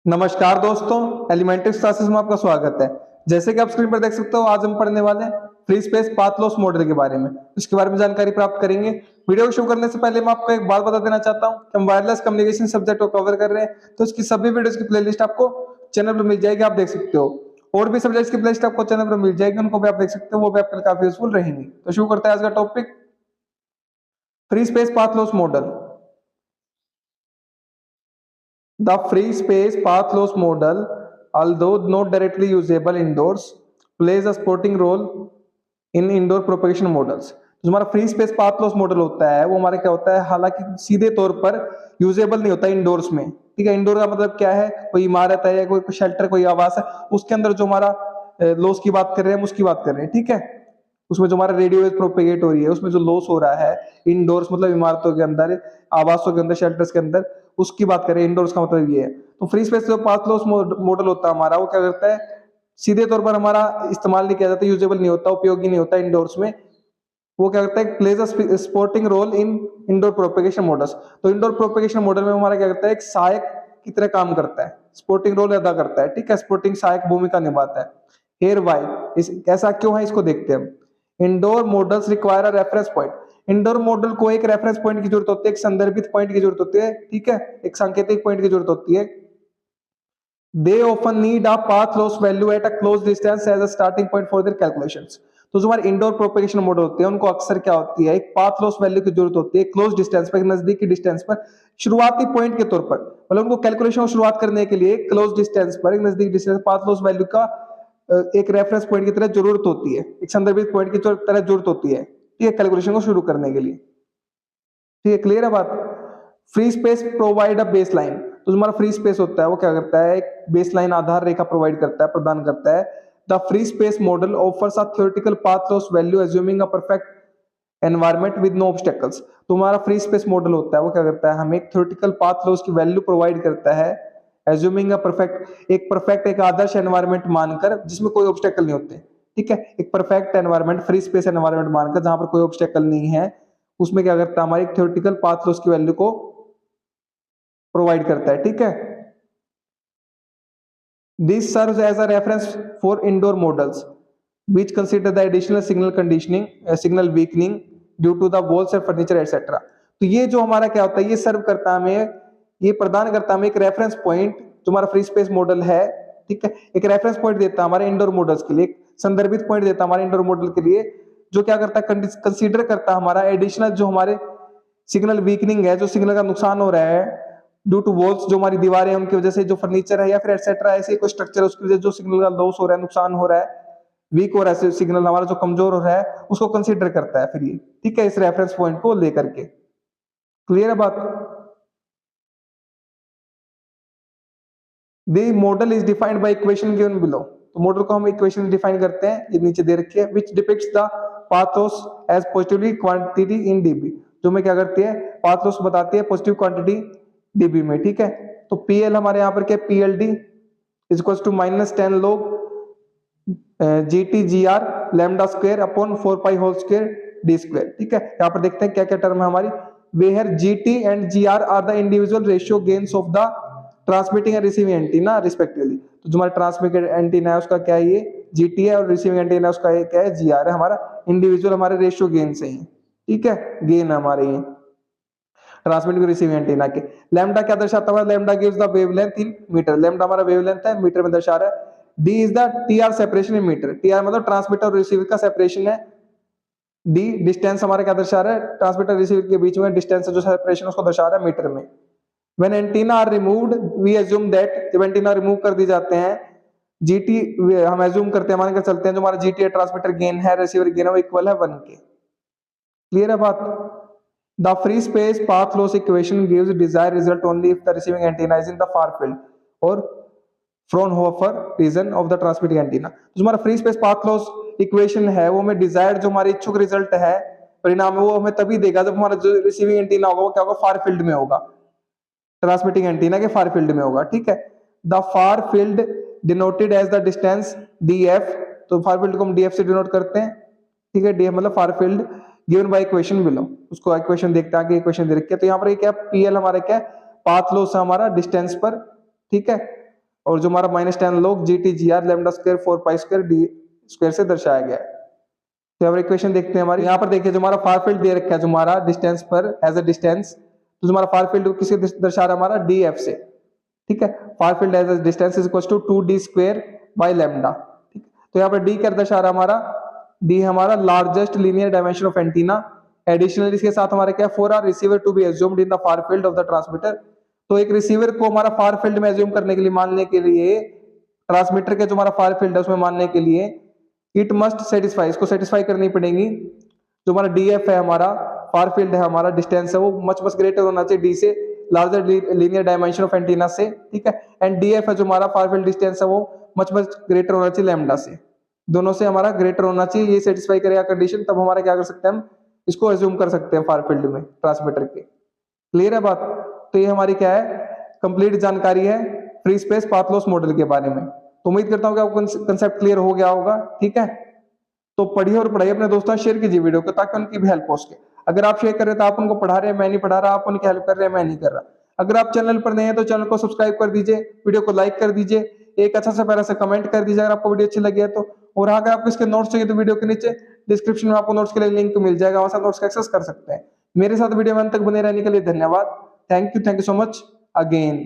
नमस्कार दोस्तों, elementary classes में आपका स्वागत है। जैसे कि आप स्क्रीन पर देख सकते हो, आज हम पढ़ने वाले हैं free space path loss model के बारे में। इसके बारे में जानकारी प्राप्त करेंगे। वीडियो को शुरू करने से पहले मैं आपको एक बात बता देना चाहता हूं कि हम वायरलेस कम्युनिकेशन सब्जेक्ट को कवर कर रहे हैं, तो इसकी सभी वीडियोस की प्लेलिस्ट आपको चैनल पर मिल जाएगी, आप देख सकते हो। और भी सब्जेक्ट्स की प्लेलिस्ट आपको चैनल पर मिल जाएगी, उनको भी आप देख सकते हो, वो भी आपके लिए काफी यूजफुल रहेंगी। तो शुरू करते हैं आज का topic, free space path loss model. The free space path loss model, although not directly usable indoors, plays a supporting role in indoor propagation models। जो हमारा free space path loss model होता है वो हमारा क्या होता है, हालांकि सीधे तौर पर यूजेबल नहीं होता इंडोर्स में। ठीक है, इंडोर का मतलब क्या है, कोई इमारत है या कोई शेल्टर, कोई आवास है, उसके अंदर जो हमारा लॉस की बात कर रहे हैं, हम उसकी बात कर रहे हैं। ठीक है, उसमें जो हमारा रेडियो वेव प्रोपेगेट हो रही है, उसमें जो लॉस हो रहा है इंडोर्स मतलब इमारतों के अंदर, आवासों के अंदर, शेल्टर्स के अंदर, उसकी बात करें। इंडोर्स का मतलब ये है। तो फ्री स्पेस जो पाथ लॉस मॉडल होता है हमारा, वो क्या करता है, सीधे तौर पर हमारा इस्तेमाल नहीं किया जाता, यूजेबल नहीं होता, उपयोगी नहीं होता इंडोर्स में। वो क्या करता है, plays a supporting role in indoor propagation models. तो इंडोर प्रोपेगेशन मॉडल में हमारा क्या करता है, एक सहायक की तरह काम करता है, सपोर्टिंग रोल अदा करता है। ठीक है, सपोर्टिंग सहायक भूमिका निभाता है। हेयर वाई, ऐसा क्यों है, इसको देखते हैं हम। Indoor models require a reference point. Indoor model को एक रेफरेंस पॉइंट की जरूरत होती है, एक संदर्भित पॉइंट की जरूरत होती है। ठीक है, एक सांकेतिक पॉइंट की जरूरत होती है। They often need a path loss value at a close distance as a starting point for their calculations। तो जो हमारे इंडोर प्रोपेगेशन मॉडल होते हैं, उनको अक्सर क्या होती है, एक पाथ लॉस वैल्यू की जरूरत होती है क्लोज डिस्टेंस पर, नजदीकी डिस्टेंस पर, शुरुआती पॉइंट के तौर पर। मतलब उनको कैलकुलेशन को शुरुआत करने के लिए क्लोज डिस्टेंस पर, एक नजदीकी डिस्टेंस, पाथ लॉस वैल्यू का एक रेफरेंस पॉइंट की तरह जरूरत होती है, एक संदर्भित पॉइंट की तरह जरूरत होती है। ठीक है, कैलकुलेशन को शुरू करने के लिए। ठीक है, क्लियर है बात। Free space provide a base line. तो जो हमारा फ्री स्पेस होता है वो क्या करता है, एक बेस लाइन आधार रेखा प्रोवाइड करता है, प्रदान करता है। The free space model offers a theoretical path loss value assuming a perfect environment with no obstacles. तो हमारा फ्री स्पेस मॉडल होता है वो क्या करता है, हमें एक थ्योरेटिकल पाथ लॉस की वैल्यू प्रोवाइड करता है, एज्यूमिंग अ परफेक्ट, एक परफेक्ट, एक आदर्श एनवायरनमेंट मानकर, जिसमें कोई ऑब्स्टेकल नहीं होते। ठीक है, एक perfect environment, free space environment मानकर, जहां पर कोई ऑब्स्टेकल नहीं है, उसमें क्या करता है, हमारी थ्योरेटिकल पाथ लॉस की वैल्यू को प्रोवाइड करता है। ठीक है, this serves as a reference for indoor models which consider the additional signal conditioning, signal weakening due to the walls and furniture etc। तो ये जो हमारा क्या होता है, ये सर्व करता है हमें, ये प्रदान करता है हमें एक रेफरेंस पॉइंट, जो हमारा फ्री स्पेस मॉडल है। ठीक है, एक रेफरेंस पॉइंट देता है हमारे इंडोर मॉडल्स के लिए, एक संदर्भित पॉइंट देता है हमारे इंडोर मॉडल के लिए, जो क्या करता है, कंसीडर करता है हमारा एडिशनल जो हमारे सिग्नल वीकनिंग है, जो सिग्नल का नुकसान हो रहा है ड्यू टू वॉल्स, जो हमारी दीवारें हैं उनकी वजह से, जो फर्नीचर है या फिर एटसेट्रा, ऐसे कोई स्ट्रक्चर है उसकी वजह से जो सिग्नल का लॉस हो रहा है, नुकसान हो रहा है, वीक हो रहा है, सिग्नल हमारा जो कमजोर हो रहा है, उसको कंसीडर करता है फिर ये। ठीक है, इस रेफरेंस पॉइंट को लेकर के। क्लियर है बात। The model is defined by equation given below. तो मॉडल को हम इक्वेशन डिफाइन करते हैं, ये नीचे दे रखी है, which depicts the path loss as positively quantity in dB. जो में क्या करती है, पाथ लॉस बताती है पॉजिटिव क्वांटिटी डीबी में। ठीक है, तो पीएल हमारे यहाँ पर क्या, PLD is equal to -10 log GT G R lambda square upon 4 pi whole square D square. ठीक है, यहाँ पर देखते हैं क्या क्या टर्म है हमारी। Where GT and G R the individual ratio gains of the transmitting and receiving antenna respectively. तो जो हमारा ट्रांसमिटिंग एंटीना है उसका क्या है, ये जीटी है, और रिसीविंग एंटीना उसका क्या है, जी आर है। हमारा इंडिविजुअल हमारे रेशियो गेन से ही। ठीक है, गेन हमारे ये ट्रांसमिटिंग रिसीविंग एंटीना के। लैम्डा क्या दर्शाता है, lambda gives the wavelength in metre. Lambda हमारा वेवलेंथ है, मीटर में दर्शा रहा है। D is the TR separation in metre. TR मतलब ट्रांसमीटर और रिसीवर का सेपरेशन है। डी डिस्टेंस हमारा क्या दर्शा रहा है, ट्रांसमीटर रिसीवर के बीच में डिस्टेंस जो सेपरेशन उसको दर्शा रहा है मीटर में। When antenna are removed we assume that, जब एंटीना रिमूव कर दी जाते हैं, जीटी हम अज्यूम करते हैं, मान के चलते हैं, जो हमारा जीटी ट्रांसमीटर गेन है, रिसीवर गेन है, वो इक्वल है 1 के। क्लियर है बात। The free space path loss equation gives desired result only if the receiving antenna is in the far field or Fraunhofer region of the transmitting antenna. जो हमारा free space path loss equation है, वो हमें desired, जो हमारे इच्छुक result है, परिणाम है, वो हमें तभी देगा जब हमारा जो रिसीविंग एंटीना होगा वो क्या होगा, फार फील्ड में होगा, ट्रांसमिटिंग एंटीना के फार फील्ड में होगा। ठीक है, the far field denoted as the distance DF. तो फार फील्ड को हम डीएफ से डिनोट करते हैं। ठीक है, डीएफ मतलब far field given by equation below. उसको इक्वेशन देखते हैं, आगे इक्वेशन दे रखी है। तो यहाँ पर क्या, पीएल हमारा क्या, पाथ लॉस है हमारा डिस्टेंस पर। ठीक है, और जो हमारा -10 log GT/GR lambda square 4 pi square D square से दर्शाया गया है। तो अब इक्वेशन देखते हैं हमारी, यहाँ पर देखिए जो हमारा फार फील्ड दे रखा है, जो हमारा डिस्टेंस पर एज अ डिस्टेंस, तो हमारा फार फील्ड किसे दर्शा रहा है, हमारा DF से, ठीक है। Far field as a distance is equal to 2D square by lambda, ठीक। तो यहाँ पर D क्या दर्शा रहा है हमारा, D हमारा largest linear dimension of antenna. Additionally इसके साथ हमारे क्या, for our receiver to be assumed in the far field of the transmitter. तो एक रिसीवर को हमारा फार फील्ड में एज्यूम करने के लिए, मानने के लिए, ट्रांसमीटर के जो हमारा फार फील्ड है उसमें मानने के लिए, इट मस्ट सेटिस्फाई, इसको सेटिस्फाई करनी पड़ेगी। जो हमारा DF है, हमारा फार फील्ड है, हमारा डिस्टेंस है, वो मच मच ग्रेटर होना चाहिए D से, larger linear dimension of antenna से, ठीक है। एंड DF है जो हमारा फार फील्ड डिस्टेंस है, वो मच मच ग्रेटर होना चाहिए लैम्डा से, दोनों से हमारा ग्रेटर होना चाहिए। ये सेटिस्फाई करेगा कंडीशन, तब हमारा क्या कर सकते हैं, हम इसको एज्यूम कर सकते हैं फार फील्ड में ट्रांसमीटर के। क्लियर है बात? तो ये हमारी क्या है, कंप्लीट जानकारी है free space path loss model के बारे में। तो उम्मीद करता हूँ कि आपको कंसेप्ट क्लियर हो गया होगा, ठीक है। तो पढ़िए और पढ़ाइए अपने दोस्तों, शेयर कीजिए वीडियो को ताकि उनकी भी हेल्प हो सके। अगर आप शेयर कर रहे हैं तो आप उनको पढ़ा रहे हैं, मैं नहीं पढ़ा रहा, आप उनकी हेल्प कर रहे हैं, मैं नहीं कर रहा। अगर आप चैनल पर नए हैं तो चैनल को सब्सक्राइब कर दीजिए, वीडियो को लाइक कर दीजिए, एक अच्छा सा प्यारा सा कमेंट कर दीजिए अगर आपको वीडियो अच्छी लगी है तो। और अगर आपको इसके नोट्स चाहिए तो वीडियो के नीचे डिस्क्रिप्शन में आपको नोट्स के लिए लिंक मिल जाएगा, वहां से नोट्स का एक्सेस कर सकते हैं। मेरे साथ वीडियो में अंत तक बने रहने के लिए धन्यवाद। Thank you so much again.